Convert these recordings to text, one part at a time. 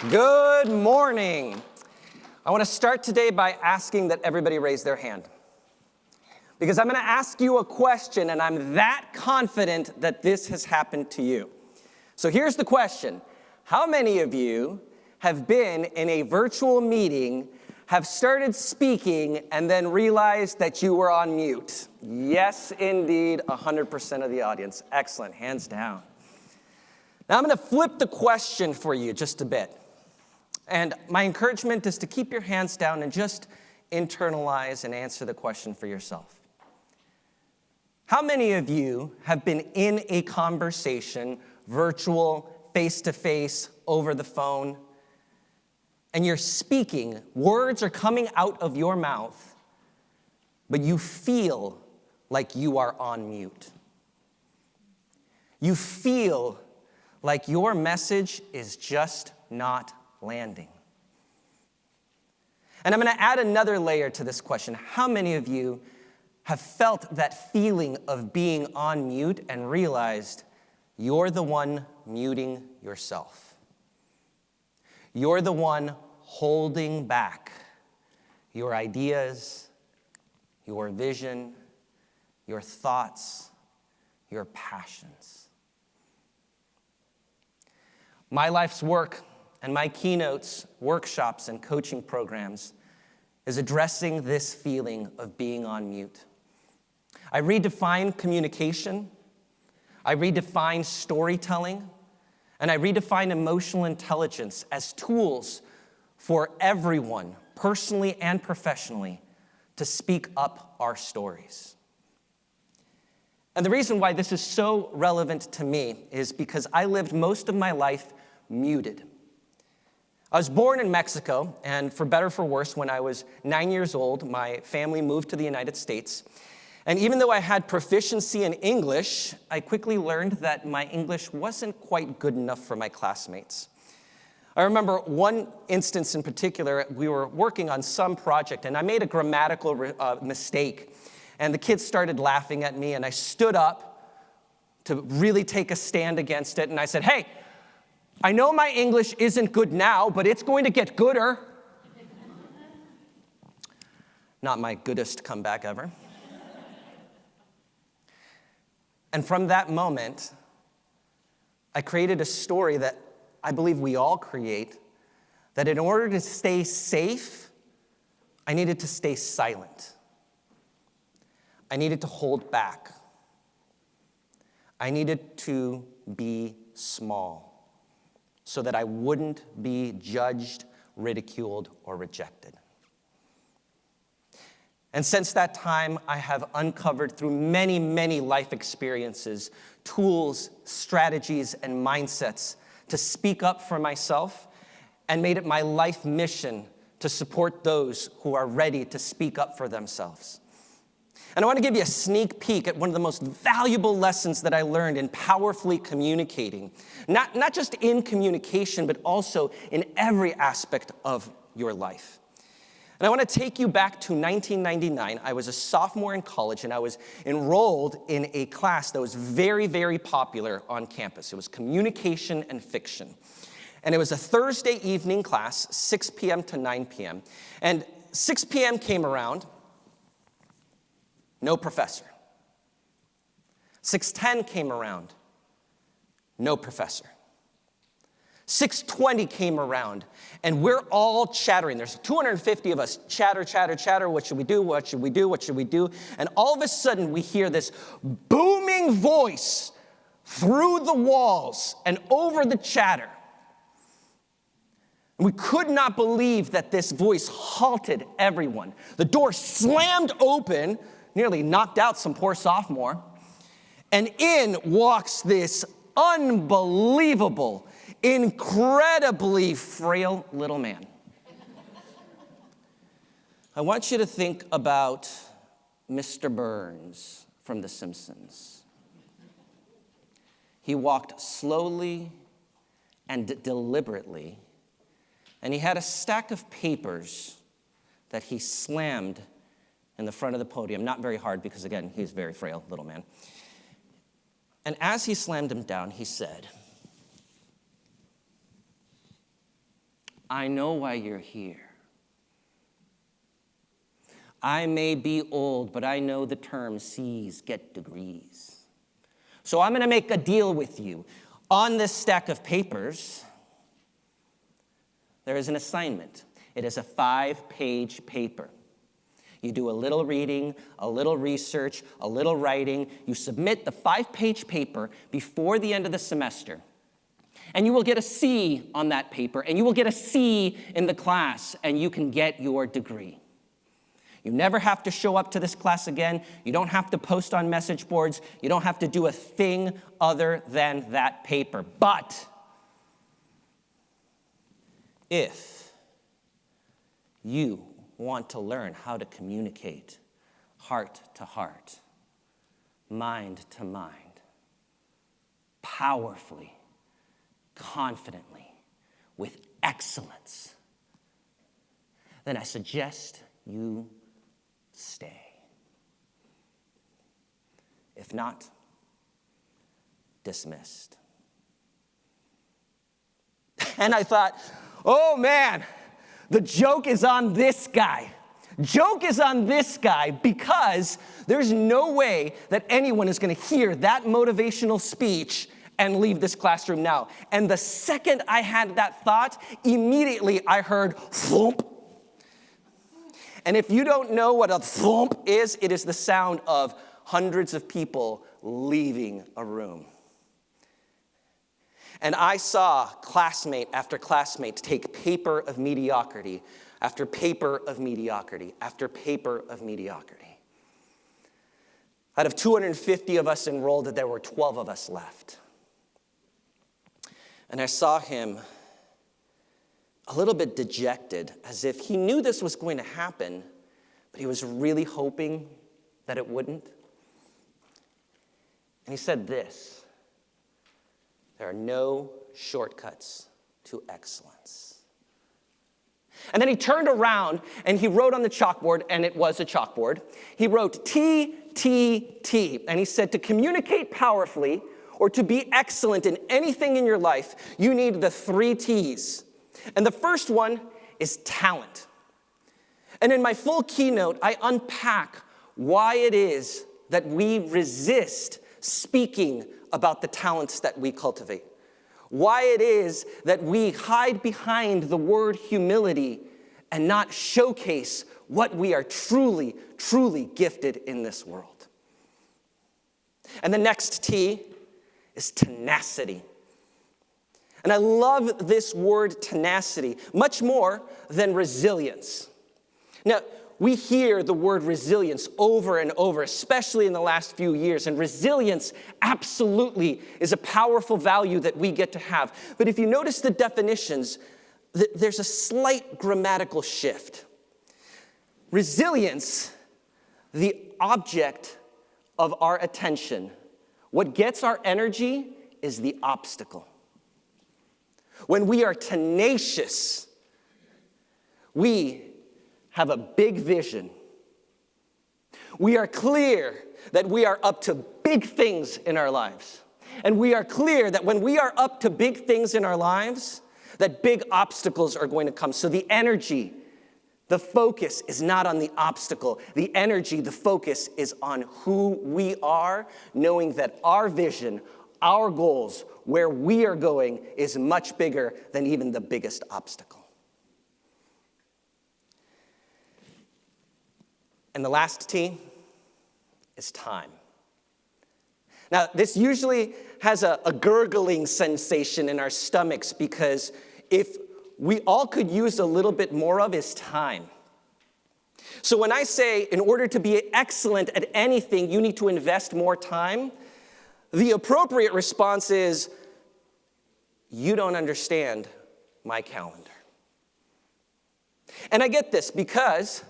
Good morning. I want to start today by asking that everybody raise their hand. Because I'm going to ask you a question, and I'm that confident that this has happened to you. So here's the question. How many of you have been in a virtual meeting, have started speaking, and then realized that you were on mute? Yes, indeed, 100% of the audience. Excellent, hands down. Now I'm going to flip the question for you just a bit. And my encouragement is to keep your hands down and just internalize and answer the question for yourself. How many of you have been in a conversation, virtual, face-to-face, over the phone, and you're speaking, words are coming out of your mouth, but you feel like you are on mute? You feel like your message is just not landing. And I'm going to add another layer to this question. How many of you have felt that feeling of being on mute and realized you're the one muting yourself? You're the one holding back your ideas, your vision, your thoughts, your passions. My life's work and my keynotes, workshops, and coaching programs is addressing this feeling of being on mute. I redefine communication, I redefine storytelling, and I redefine emotional intelligence as tools for everyone, personally and professionally, to speak up our stories. And the reason why this is so relevant to me is because I lived most of my life muted. I was born in Mexico, and for better or for worse, when I was 9 years old, my family moved to the United States. And even though I had proficiency in English, I quickly learned that my English wasn't quite good enough for my classmates. I remember one instance in particular, we were working on some project, and I made a grammatical mistake. And the kids started laughing at me, and I stood up to really take a stand against it, and I said, "Hey, I know my English isn't good now, but it's going to get gooder." Not my goodest comeback ever. And from that moment, I created a story that I believe we all create, that in order to stay safe, I needed to stay silent. I needed to hold back. I needed to be small so that I wouldn't be judged, ridiculed, or rejected. And since that time, I have uncovered through many, many life experiences, tools, strategies, and mindsets to speak up for myself, and made it my life mission to support those who are ready to speak up for themselves. And I want to give you a sneak peek at one of the most valuable lessons that I learned in powerfully communicating. Not just in communication, but also in every aspect of your life. And I want to take you back to 1999. I was a sophomore in college, and I was enrolled in a class that was very, very popular on campus. It was communication and fiction. And it was a Thursday evening class, 6 p.m. to 9 p.m. And 6 p.m. came around. No professor. 6:10 came around. No professor. 6:20 came around, and we're all chattering. There's 250 of us. Chatter, chatter, chatter. What should we do? What should we do? What should we do? And all of a sudden, we hear this booming voice through the walls and over the chatter. We could not believe that this voice halted everyone. The door slammed open, nearly knocked out some poor sophomore, and in walks this unbelievable, incredibly frail little man. I want you to think about Mr. Burns from The Simpsons. He walked slowly and deliberately, and he had a stack of papers that he slammed in the front of the podium. Not very hard because, again, he's a very frail little man. And as he slammed him down, he said, I know why you're here. I may be old, but I know the term C's get degrees. So I'm going to make a deal with you. On this stack of papers, there is an assignment. It is a 5-page paper. You do a little reading, a little research, a little writing. You submit the 5-page paper before the end of the semester. And you will get a C on that paper, and you will get a C in the class, and you can get your degree. You never have to show up to this class again. You don't have to post on message boards. You don't have to do a thing other than that paper. But if you want to learn how to communicate heart to heart, mind to mind, powerfully, confidently, with excellence, then I suggest you stay. If not, dismissed. And I thought, oh man, the joke is on this guy. Joke is on this guy because there's no way that anyone is going to hear that motivational speech and leave this classroom now. And the second I had that thought, immediately I heard thump. And if you don't know what a thump is, it is the sound of hundreds of people leaving a room. And I saw classmate after classmate take paper of mediocrity after paper of mediocrity after paper of mediocrity. Out of 250 of us enrolled, there were 12 of us left. And I saw him a little bit dejected, as if he knew this was going to happen, but he was really hoping that it wouldn't. And he said this: there are no shortcuts to excellence. And then he turned around and he wrote on the chalkboard, and it was a chalkboard. He wrote T, T, T. And he said, to communicate powerfully or to be excellent in anything in your life, you need the 3 T's. And the first one is talent. And in my full keynote, I unpack why it is that we resist speaking about the talents that we cultivate. Why it is that we hide behind the word humility and not showcase what we are truly, truly gifted in this world. And the next T is tenacity. And I love this word tenacity much more than resilience. Now, we hear the word resilience over and over, especially in the last few years. And resilience absolutely is a powerful value that we get to have. But if you notice the definitions, there's a slight grammatical shift. Resilience, the object of our attention, what gets our energy is the obstacle. When we are tenacious, we have a big vision. We are clear that we are up to big things in our lives. And we are clear that when we are up to big things in our lives, that big obstacles are going to come. So the energy, the focus is not on the obstacle. The energy, the focus is on who we are, knowing that our vision, our goals, where we are going is much bigger than even the biggest obstacle. And the last T is time. Now, this usually has a gurgling sensation in our stomachs because if we all could use a little bit more of is time. So when I say in order to be excellent at anything, you need to invest more time, the appropriate response is, you don't understand my calendar. And I get this because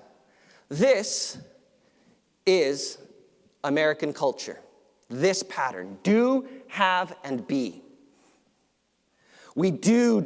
this is American culture. This pattern, do, have, and be. We do,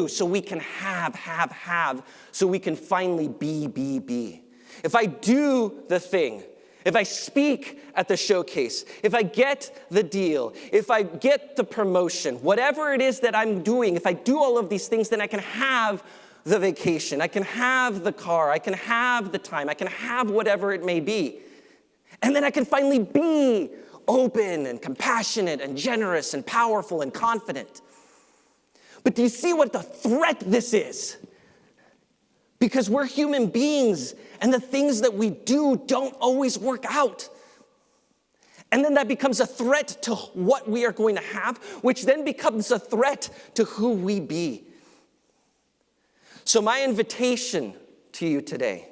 so we can have, so we can finally be. If I do the thing, if I speak at the showcase, if I get the deal, if I get the promotion, whatever it is that I'm doing, if I do all of these things, then I can have the vacation, I can have the car, I can have the time, I can have whatever it may be. And then I can finally be open and compassionate and generous and powerful and confident. But do you see what the threat this is? Because we're human beings, and the things that we do don't always work out. And then that becomes a threat to what we are going to have, which then becomes a threat to who we be. So my invitation to you today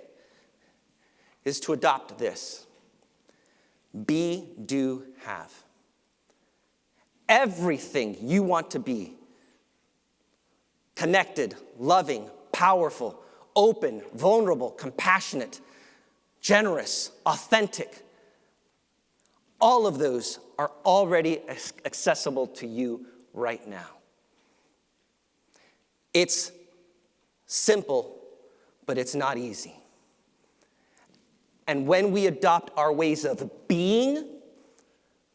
is to adopt this. Be, do, have. Everything you want to be. Connected, loving, powerful, open, vulnerable, compassionate, generous, authentic. All of those are already accessible to you right now. It's simple, but it's not easy. And when we adopt our ways of being,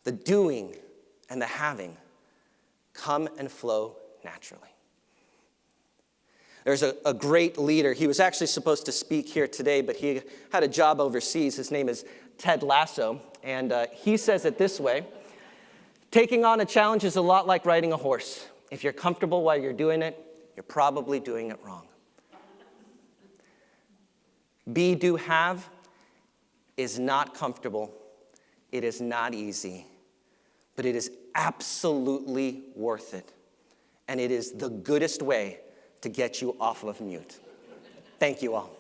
the doing, and the having come and flow naturally. There's a great leader. He was actually supposed to speak here today, but he had a job overseas. His name is Ted Lasso, and he says it this way: taking on a challenge is a lot like riding a horse. If you're comfortable while you're doing it, you're probably doing it wrong. Be, do, have is not comfortable. It is not easy, but it is absolutely worth it. And it is the goodest way to get you off of mute. Thank you all.